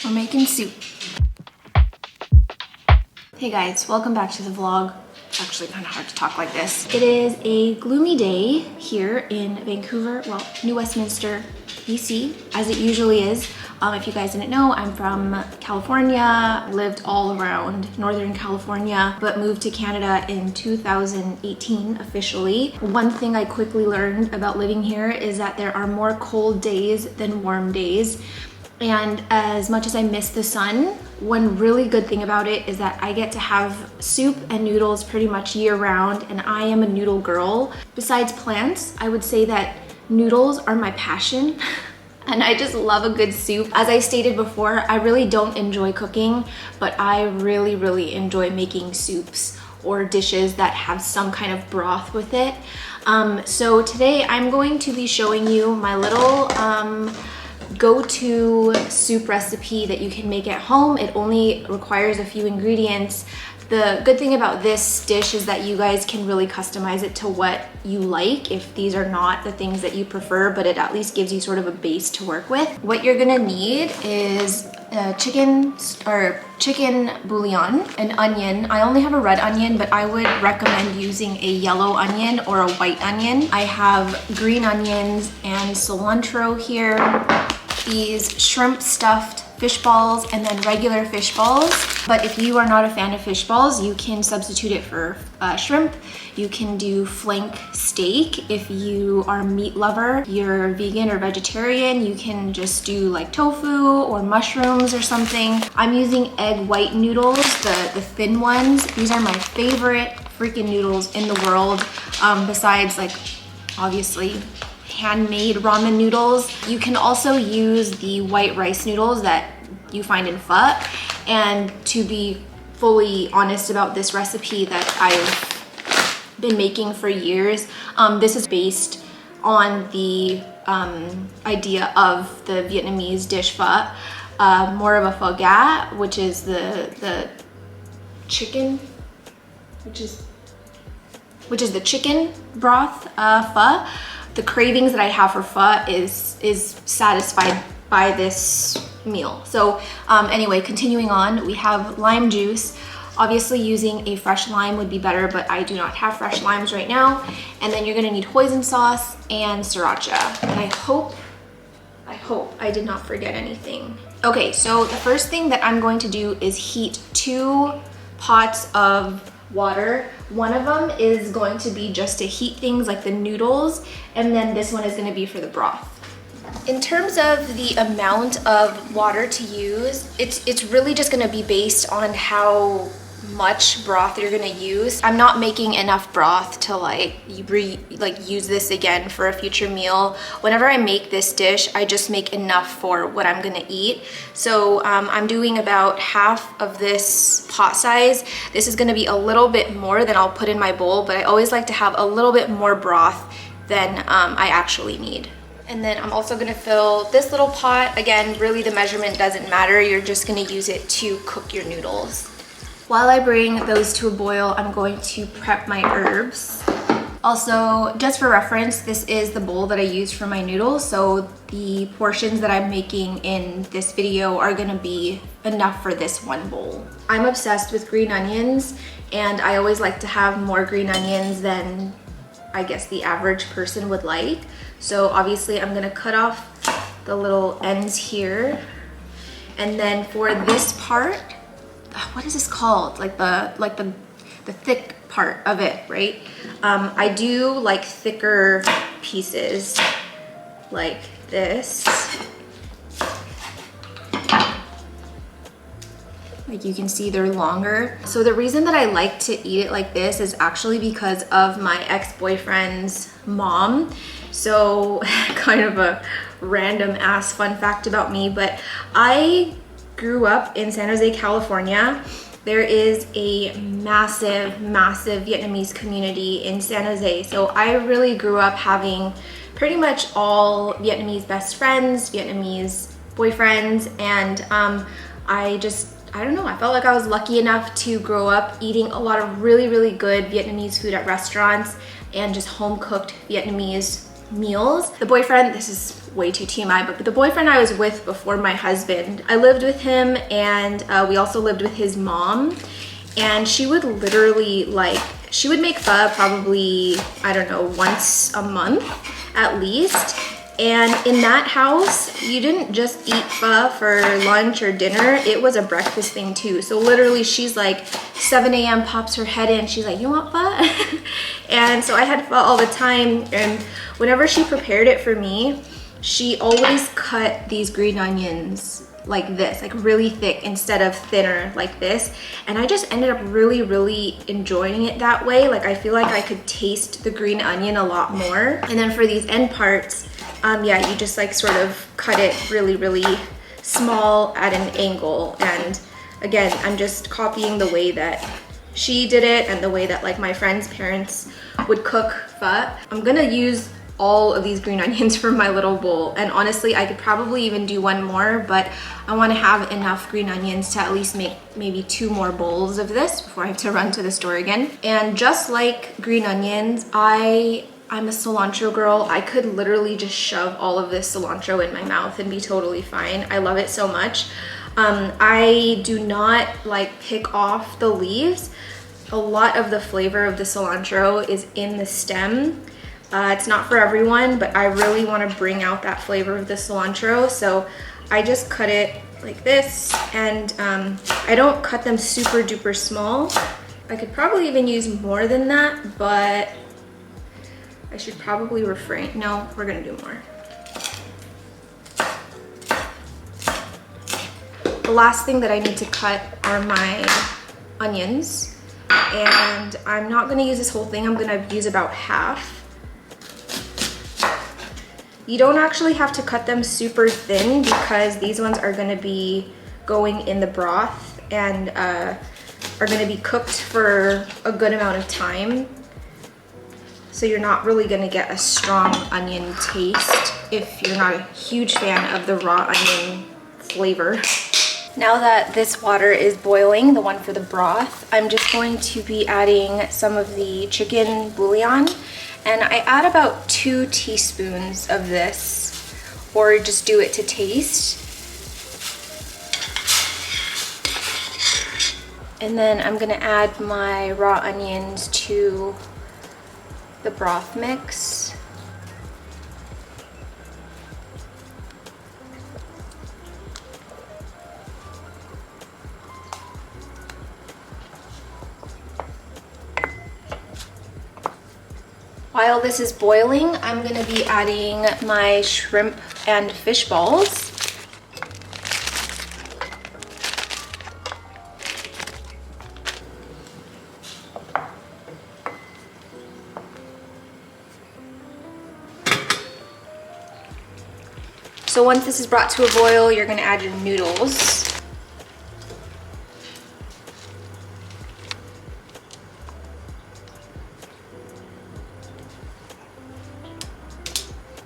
We're making soup. Hey guys, welcome back to the vlog. It's actually kind of hard to talk like this. It is a gloomy day here in Vancouver, well, New Westminster, BC, as it usually is. If you guys didn't know, I'm from California, lived all around Northern California, but moved to Canada in 2018 officially. One thing I quickly learned about living here is that there are more cold days than warm days. And as much as I miss the sun, one really good thing about it is that I get to have soup and noodles pretty much year round, and I am a noodle girl. Besides plants, I would say that noodles are my passion. And I just love a good soup. As I stated before, I really don't enjoy cooking, but I really enjoy making soups or dishes that have some kind of broth with it. So today I'm going to be showing you my little go-to soup recipe that you can make at home. It only requires a few ingredients. The good thing about this dish is that you guys can really customize it to what you like if these are not the things that you prefer, but it at least gives you sort of a base to work with. What you're gonna need is chicken bouillon, an onion. I only have a red onion, but I would recommend using a yellow onion or a white onion. I have green onions and cilantro here. These shrimp stuffed fish balls and then regular fish balls. But if you are not a fan of fish balls, you can substitute it for shrimp. You can do flank steak. If you are a meat lover, you're vegan or vegetarian, you can just do like tofu or mushrooms or something. I'm using egg white noodles, the thin ones. These are my favorite freaking noodles in the world, besides like obviously handmade ramen noodles. You can also use the white rice noodles that you find in pho. And to be fully honest about this recipe that I've been making for years, this is based on the idea of the Vietnamese dish pho, more of a pho ga, which is the chicken, which is the chicken broth pho. The cravings that I have for pho is satisfied by this meal. So anyway, continuing on, we have lime juice. Obviously using a fresh lime would be better, but I do not have fresh limes right now. And then you're gonna need hoisin sauce and sriracha. And I hope I did not forget anything. Okay, so the first thing that I'm going to do is heat 2 pots of water. One of them is going to be just to heat things like the noodles, and then this one is going to be for the broth. In terms of the amount of water to use, it's really just going to be based on how much broth you're going to use. I'm not making enough broth to use this again for a future meal. Whenever I make this dish, I just make enough for what I'm going to eat. So I'm doing about half of this pot size. This is going to be a little bit more than I'll put in my bowl, but I always like to have a little bit more broth than I actually need. And then I'm also gonna fill this little pot. Again, really the measurement doesn't matter. You're just gonna use it to cook your noodles. While I bring those to a boil, I'm going to prep my herbs. Also, just for reference, this is the bowl that I use for my noodles, so the portions that I'm making in this video are gonna be enough for this one bowl. I'm obsessed with green onions, and I always like to have more green onions than I guess the average person would like. So obviously I'm gonna cut off the little ends here. And then for this part, what is this called? Like the thick part of it, right? I do like thicker pieces like this. Like you can see they're longer. So the reason that I like to eat it like this is actually because of my ex-boyfriend's mom. So kind of a random ass fun fact about me, but I grew up in San Jose, California. There is a massive Vietnamese community in San Jose. So I really grew up having pretty much all Vietnamese best friends, Vietnamese boyfriends, and I don't know, I felt like I was lucky enough to grow up eating a lot of really good Vietnamese food at restaurants and just home-cooked Vietnamese meals. The boyfriend, this is way too TMI, but the boyfriend I was with before my husband, I lived with him, and we also lived with his mom, and she would literally like, she would make pho probably, I don't know, once a month at least. And in that house, you didn't just eat pho for lunch or dinner, it was a breakfast thing too. So literally she's like 7 a.m. pops her head in, she's like, you want pho? And so I had pho all the time, and whenever she prepared it for me, she always cut these green onions like this, like really thick instead of thinner like this. And I just ended up really enjoying it that way. Like I feel like I could taste the green onion a lot more. And then for these end parts, yeah, you just like sort of cut it really small at an angle. And again, I'm just copying the way that she did it and the way that like my friends' parents would cook pho. I'm gonna use all of these green onions for my little bowl, and honestly I could probably even do one more, but I want to have enough green onions to at least make maybe 2 more bowls of this before I have to run to the store again. And just like green onions, I'm a cilantro girl. I could literally just shove all of this cilantro in my mouth and be totally fine. I love it so much. I do not like pick off the leaves. A lot of the flavor of the cilantro is in the stem. It's not for everyone, but I really want to bring out that flavor of the cilantro, so I just cut it like this. And I don't cut them super duper small. I could probably even use more than that, but I should probably refrain. No, we're gonna do more. The last thing that I need to cut are my onions, and I'm not gonna use this whole thing. I'm gonna use about half. You don't actually have to cut them super thin because these ones are gonna be going in the broth and are gonna be cooked for a good amount of time. So you're not really gonna get a strong onion taste if you're not a huge fan of the raw onion flavor. Now that this water is boiling, the one for the broth, I'm just going to be adding some of the chicken bouillon. And I add about 2 teaspoons of this, or just do it to taste. And then I'm gonna add my raw onions to the broth mix. While this is boiling, I'm gonna be adding my shrimp and fish balls. So once this is brought to a boil, you're gonna add your noodles.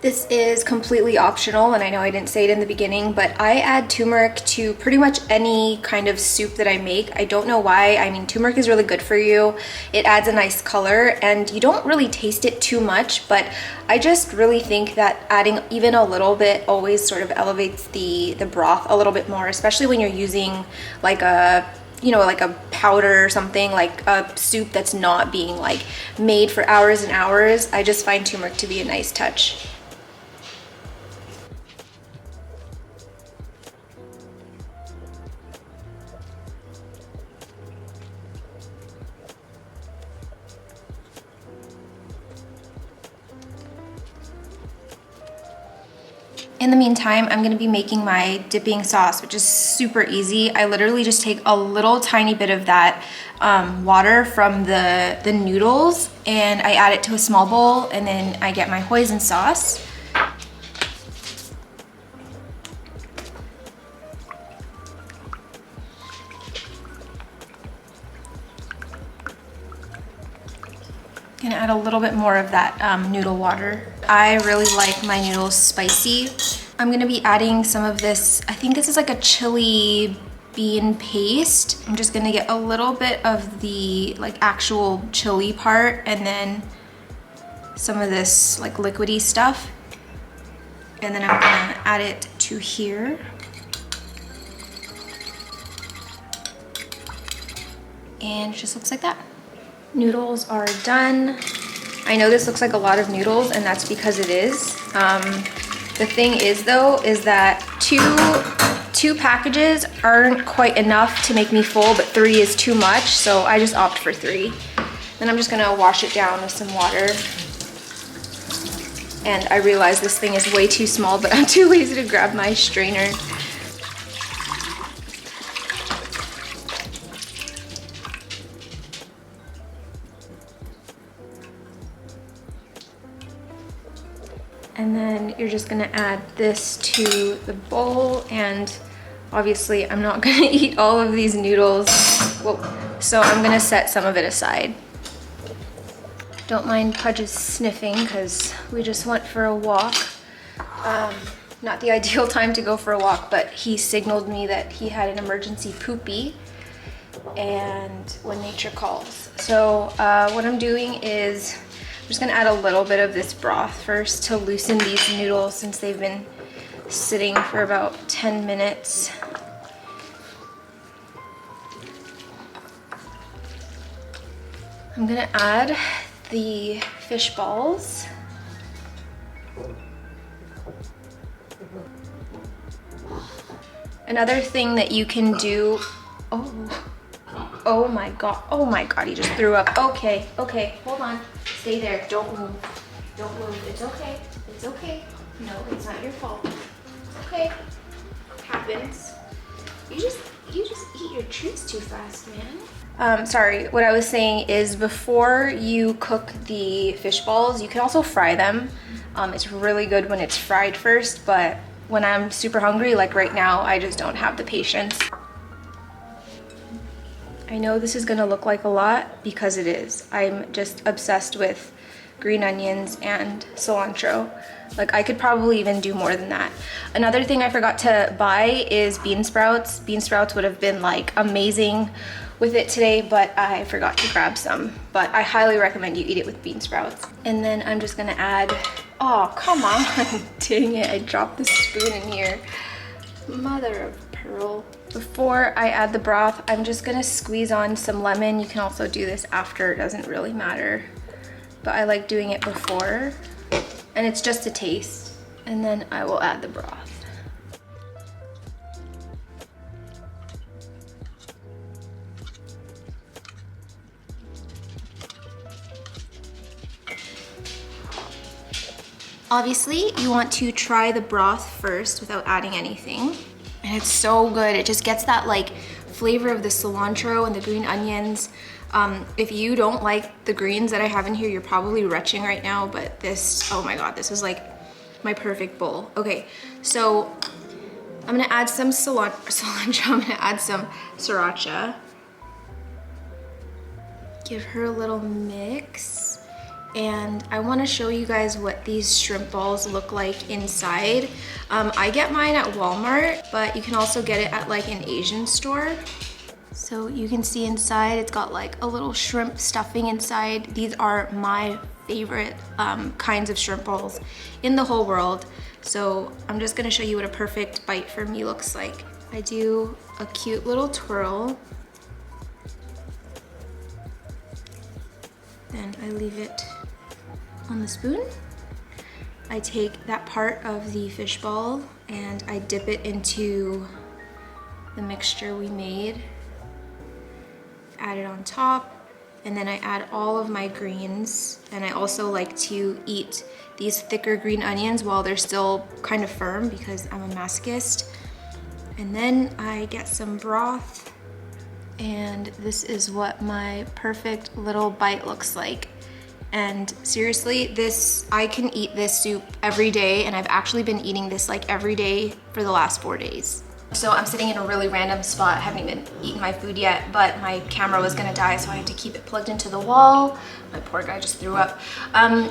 This is completely optional, and I know I didn't say it in the beginning, but I add turmeric to pretty much any kind of soup that I make. I don't know why. I mean, turmeric is really good for you. It adds a nice color, and you don't really taste it too much, but I just really think that adding even a little bit always sort of elevates the broth a little bit more, especially when you're using like a, you know, like a powder or something, like a soup that's not being like made for hours and hours. I just find turmeric to be a nice touch. In the meantime, I'm gonna be making my dipping sauce, which is super easy. I literally just take a little tiny bit of that water from the noodles, and I add it to a small bowl, and then I get my hoisin sauce. Gonna add a little bit more of that noodle water. I really like my noodles spicy. I'm gonna be adding some of this, I think this is like a chili bean paste. I'm just gonna get a little bit of the like actual chili part and then some of this like liquidy stuff. And then I'm gonna add it to here. And it just looks like that. Noodles are done. I know this looks like a lot of noodles, and that's because it is. The thing is though, is that two packages aren't quite enough to make me full, but 3 is too much, so I just opt for 3. Then I'm just gonna wash it down with some water. And I realize this thing is way too small, but I'm too lazy to grab my strainer. And then you're just gonna add this to the bowl, and obviously I'm not gonna eat all of these noodles. Whoa. So I'm gonna set some of it aside. Don't mind Pudge's sniffing because we just went for a walk. Not the ideal time to go for a walk, but he signaled me that he had an emergency poopy, and when nature calls. So what I'm doing is I'm just gonna add a little bit of this broth first to loosen these noodles since they've been sitting for about 10 minutes. I'm gonna add the fish balls. Another thing that you can do, oh my god, he just threw up. Okay, hold on, stay there, don't move, it's okay, no, it's not your fault, okay, happens. You just eat your treats too fast, man. Sorry, what I was saying is before you cook the fish balls, you can also fry them. It's really good when it's fried first, but when I'm super hungry, like right now, I just don't have the patience. I know this is gonna look like a lot because it is. I'm just obsessed with green onions and cilantro. Like I could probably even do more than that. Another thing I forgot to buy is bean sprouts. Bean sprouts would have been like amazing with it today, but I forgot to grab some. But I highly recommend you eat it with bean sprouts. And then I'm just gonna add, oh, come on. Dang it, I dropped the spoon in here. Mother of pearl. Before I add the broth, I'm just gonna squeeze on some lemon. You can also do this after, it doesn't really matter. But I like doing it before. And it's just a taste. And then I will add the broth. Obviously, you want to try the broth first without adding anything. And it's so good. It just gets that like flavor of the cilantro and the green onions. If you don't like the greens that I have in here, you're probably retching right now, but this, oh my God, this is like my perfect bowl. Okay, so I'm gonna add some cilantro, I'm gonna add some sriracha. Give her a little mix. And I wanna show you guys what these shrimp balls look like inside. I get mine at Walmart, but you can also get it at like an Asian store. So you can see inside, it's got like a little shrimp stuffing inside. These are my favorite kinds of shrimp balls in the whole world. So I'm just gonna show you what a perfect bite for me looks like. I do a cute little twirl. Then I leave it on the spoon. I take that part of the fish ball and I dip it into the mixture we made. Add it on top, and then I add all of my greens. And I also like to eat these thicker green onions while they're still kind of firm because I'm a masochist. And then I get some broth, and this is what my perfect little bite looks like. And seriously, this, I can eat this soup every day, and I've actually been eating this like every day for the last 4 days. So I'm sitting in a really random spot. I haven't even eaten my food yet, but my camera was gonna die, so I had to keep it plugged into the wall. My poor guy just threw up.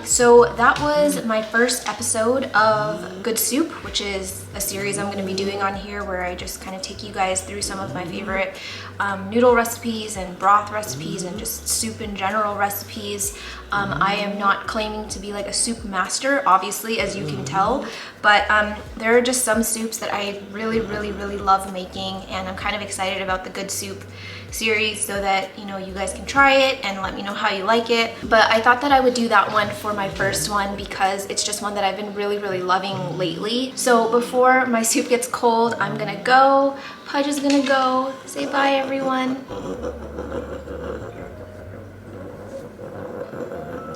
So that was my first episode of Good Soup, which is a series I'm gonna be doing on here where I just kind of take you guys through some of my favorite noodle recipes and broth recipes and just soup in general recipes. I am not claiming to be like a soup master, obviously, as you can tell, but there are just some soups that I really love making, and I'm kind of excited about the Good Soup series so that, you know, you guys can try it and let me know how you like it. But I thought that I would do that one for my first one because it's just one that I've been really loving lately. So before my soup gets cold, I'm gonna go. Pudge is gonna go. Say bye, everyone.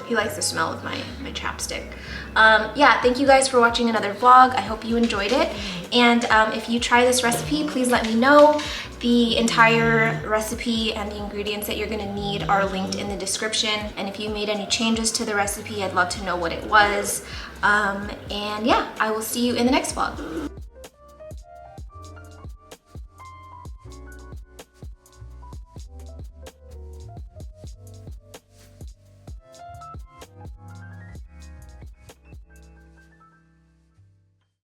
He likes the smell of my chapstick. Yeah, thank you guys for watching another vlog. I hope you enjoyed it. And if you try this recipe, please let me know. The entire recipe and the ingredients that you're gonna need are linked in the description. And if you made any changes to the recipe, I'd love to know what it was. And yeah, I will see you in the next vlog.